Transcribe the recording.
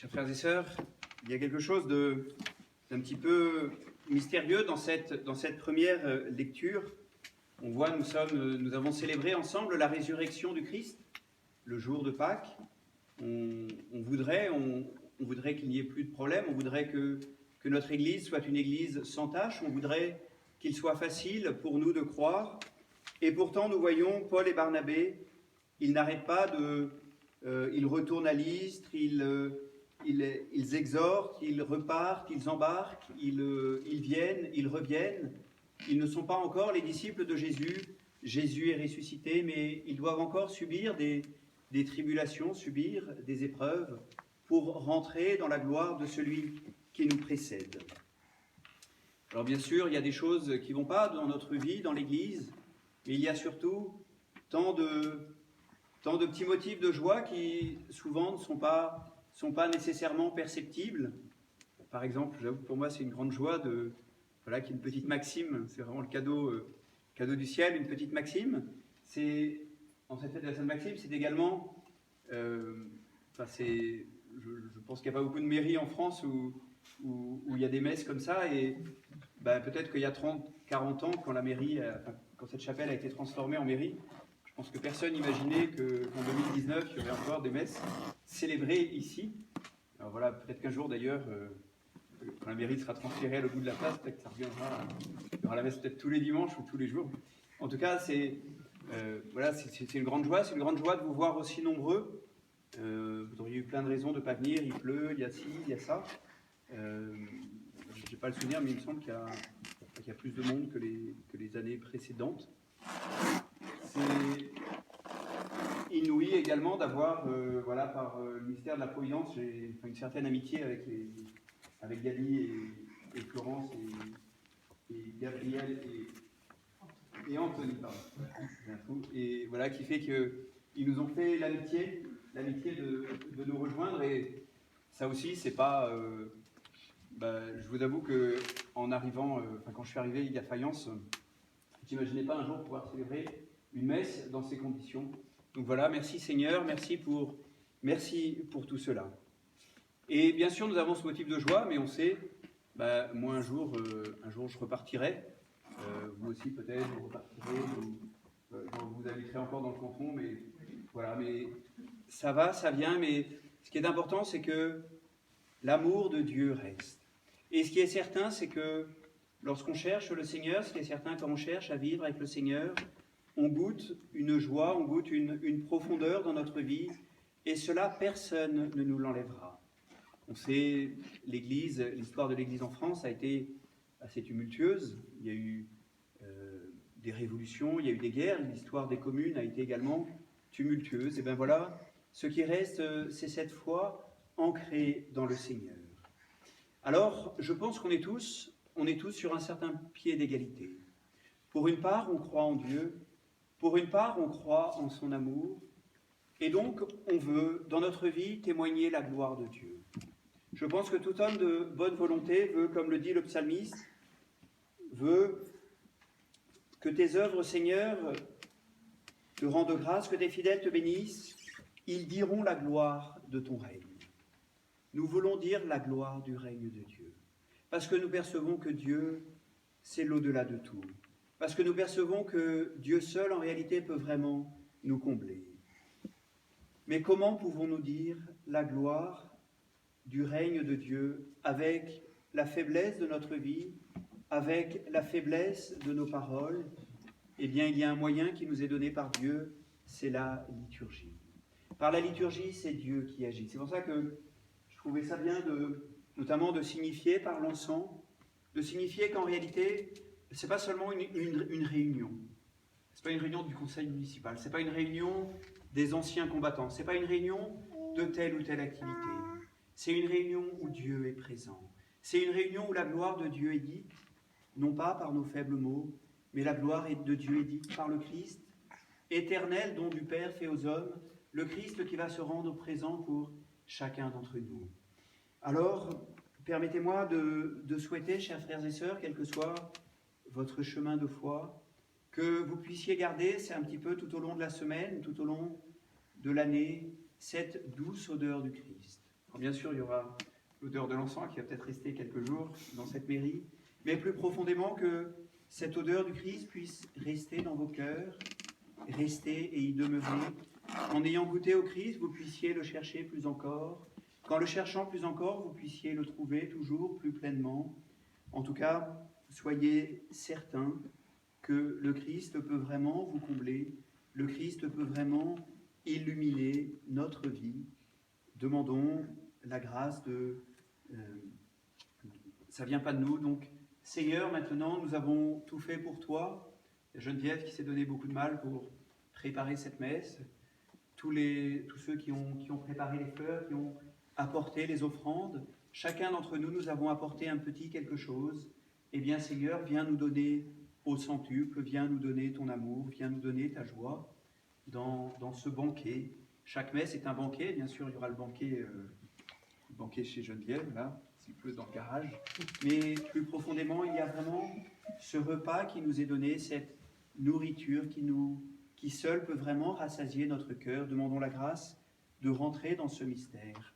Chers frères et sœurs, il y a quelque chose d'un petit peu mystérieux dans cette première lecture. On voit, nous avons célébré ensemble la résurrection du Christ, le jour de Pâques. On voudrait qu'il n'y ait plus de problème, on voudrait que notre Église soit une Église sans tache, on voudrait qu'il soit facile pour nous de croire. Et pourtant, nous voyons Paul et Barnabé, ils n'arrêtent pas ils retournent à Lystre, ils exhortent, ils repartent, ils embarquent, ils viennent, ils reviennent. Ils ne sont pas encore les disciples de Jésus. Jésus est ressuscité, mais ils doivent encore subir des tribulations, subir des épreuves pour rentrer dans la gloire de celui qui nous précède. Alors bien sûr, il y a des choses qui ne vont pas dans notre vie, dans l'Église, mais il y a surtout tant de petits motifs de joie qui souvent ne sont pas nécessairement perceptibles. Par exemple, j'avoue que pour moi c'est une grande joie qu'il y ait une petite Maxime, c'est vraiment le cadeau du ciel, une petite Maxime. En cette fête de la Sainte Maxime, c'est également, je pense qu'il n'y a pas beaucoup de mairies en France où il y a des messes comme ça, et peut-être qu'il y a 30-40 ans, quand cette chapelle a été transformée en mairie, je pense que personne n'imaginait qu'en 2019, il y aurait encore des messes célébrées ici. Alors voilà, peut-être qu'un jour d'ailleurs, quand la mairie sera transférée à l'autre bout de la place, peut-être que ça reviendra. Il y aura la messe peut-être tous les dimanches ou tous les jours. En tout cas, c'est une grande joie. C'est une grande joie de vous voir aussi nombreux. Vous auriez eu plein de raisons de ne pas venir. Il pleut, il y a ci, il y a ça. Je n'ai pas le souvenir, mais il me semble qu'il y a plus de monde que les années précédentes. C'est inouï également d'avoir, par le mystère de la Providence, j'ai une certaine amitié avec Gali et Florence et Gabriel et Anthony, pardon. Et voilà, qui fait qu'ils nous ont fait l'amitié de nous rejoindre. Et ça aussi, c'est pas... je vous avoue qu'en arrivant, quand je suis arrivé à Fayence, je n'imaginais pas un jour pouvoir célébrer une messe dans ces conditions. Donc voilà, merci Seigneur, merci pour tout cela. Et bien sûr, nous avons ce motif de joie, mais on sait, moi un jour je repartirai. Vous aussi peut-être, vous repartirez, vous habiterez encore dans le canton, mais voilà, mais ça va, ça vient, mais ce qui est important, c'est que l'amour de Dieu reste. Et ce qui est certain, c'est que lorsqu'on cherche le Seigneur, ce qui est certain quand on cherche à vivre avec le Seigneur, on goûte une joie, on goûte une profondeur dans notre vie, et cela, personne ne nous l'enlèvera. On sait, l'histoire de l'Église en France a été assez tumultueuse. Il y a eu des révolutions, il y a eu des guerres, l'histoire des communes a été également tumultueuse. Et bien voilà, ce qui reste, c'est cette foi ancrée dans le Seigneur. Alors, je pense qu'on est tous sur un certain pied d'égalité. Pour une part, on croit en Dieu, pour une part, on croit en son amour, et donc on veut, dans notre vie, témoigner la gloire de Dieu. Je pense que tout homme de bonne volonté veut, comme le dit le psalmiste, veut que tes œuvres, Seigneur, te rendent grâce, que tes fidèles te bénissent. Ils diront la gloire de ton règne. Nous voulons dire la gloire du règne de Dieu, parce que nous percevons que Dieu, c'est l'au-delà de tout, parce que nous percevons que Dieu seul, en réalité, peut vraiment nous combler. Mais comment pouvons-nous dire la gloire du règne de Dieu avec la faiblesse de notre vie, avec la faiblesse de nos paroles? Eh bien, il y a un moyen qui nous est donné par Dieu, c'est la liturgie. Par la liturgie, c'est Dieu qui agit. C'est pour ça que je trouvais ça bien notamment de signifier par l'encens, de signifier qu'en réalité, ce n'est pas seulement une réunion. Ce n'est pas une réunion du conseil municipal, ce n'est pas une réunion des anciens combattants, ce n'est pas une réunion de telle ou telle activité. C'est une réunion où Dieu est présent. C'est une réunion où la gloire de Dieu est dite, non pas par nos faibles mots, mais la gloire de Dieu est dite par le Christ, éternel don du Père fait aux hommes, le Christ qui va se rendre présent pour chacun d'entre nous. Alors, permettez-moi de souhaiter, chers frères et sœurs, quel que soit votre chemin de foi, que vous puissiez garder, c'est un petit peu tout au long de la semaine, tout au long de l'année, cette douce odeur du Christ. Alors, bien sûr, il y aura l'odeur de l'encens qui va peut-être rester quelques jours dans cette mairie, mais plus profondément que cette odeur du Christ puisse rester dans vos cœurs, rester et y demeurer. En ayant goûté au Christ, vous puissiez le chercher plus encore. Qu'en le cherchant plus encore, vous puissiez le trouver toujours plus pleinement. En tout cas, soyez certains que le Christ peut vraiment vous combler, le Christ peut vraiment illuminer notre vie. Demandons la grâce de... ça ne vient pas de nous, donc Seigneur, maintenant nous avons tout fait pour toi. Geneviève qui s'est donné beaucoup de mal pour préparer cette messe, tous ceux qui ont préparé les fleurs, qui ont apporté les offrandes, chacun d'entre nous, nous avons apporté un petit quelque chose. Eh bien Seigneur, viens nous donner au centuple, viens nous donner ton amour, viens nous donner ta joie dans ce banquet. Chaque messe est un banquet, bien sûr il y aura le banquet chez Geneviève, là, s'il pleut dans le garage, mais plus profondément il y a vraiment ce repas qui nous est donné, cette nourriture qui seule peut vraiment rassasier notre cœur. Demandons la grâce de rentrer dans ce mystère.